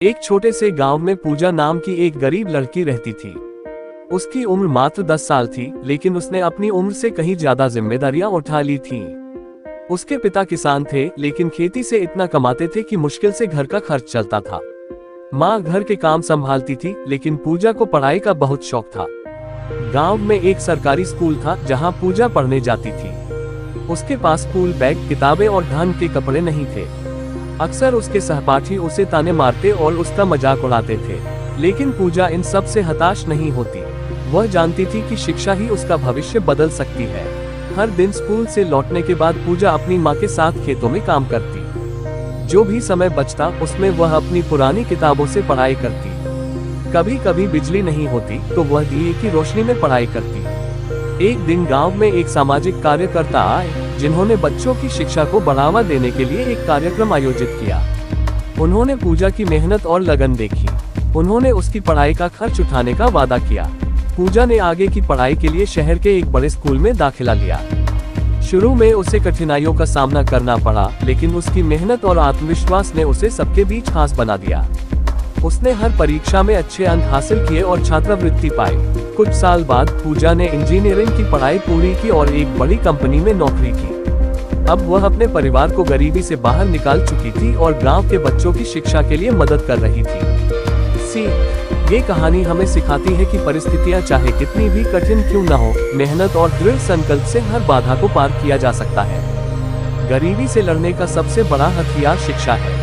एक छोटे से गांव में पूजा नाम की एक गरीब लड़की रहती थी। उसकी उम्र मात्र 10 साल थी, लेकिन उसने अपनी उम्र से कहीं ज्यादा जिम्मेदारियां उठा ली थीं। उसके पिता किसान थे, लेकिन खेती से इतना कमाते थे कि मुश्किल से घर का खर्च चलता था। माँ घर के काम संभालती थी, लेकिन पूजा को पढ़ाई का बहुत शौक था। गांव में एक सरकारी स्कूल था जहां पूजा पढ़ने जाती थी। उसके पास स्कूल बैग, किताबें और ढंग के कपड़े नहीं थे। अक्सर उसके सहपाठी उसे ताने मारते और उसका मजाक उड़ाते थे, लेकिन पूजा इन सब से हताश नहीं होती। वह जानती थी कि शिक्षा ही उसका भविष्य बदल सकती है। हर दिन स्कूल से लौटने के बाद पूजा अपनी माँ के साथ खेतों में काम करती। जो भी समय बचता उसमें वह अपनी पुरानी किताबों से पढ़ाई करती। कभी कभी बिजली नहीं होती तो वह दिए की रोशनी में पढ़ाई करती। एक दिन गांव में एक सामाजिक कार्यकर्ता आए, जिन्होंने बच्चों की शिक्षा को बढ़ावा देने के लिए एक कार्यक्रम आयोजित किया। उन्होंने पूजा की मेहनत और लगन देखी। उन्होंने उसकी पढ़ाई का खर्च उठाने का वादा किया। पूजा ने आगे की पढ़ाई के लिए शहर के एक बड़े स्कूल में दाखिला लिया। शुरू में उसे कठिनाइयों का सामना करना पड़ा, लेकिन उसकी मेहनत और आत्मविश्वास ने उसे सबके बीच खास बना दिया। उसने हर परीक्षा में अच्छे अंक हासिल किए और छात्रवृत्ति पाई। कुछ साल बाद पूजा ने इंजीनियरिंग की पढ़ाई पूरी की और एक बड़ी कंपनी में नौकरी की। अब वह अपने परिवार को गरीबी से बाहर निकाल चुकी थी और गांव के बच्चों की शिक्षा के लिए मदद कर रही थी। ये कहानी हमें सिखाती है कि परिस्थितियां चाहे कितनी भी कठिन क्यों न हो, मेहनत और दृढ़ संकल्प से हर बाधा को पार किया जा सकता है। गरीबी से लड़ने का सबसे बड़ा हथियार शिक्षा है।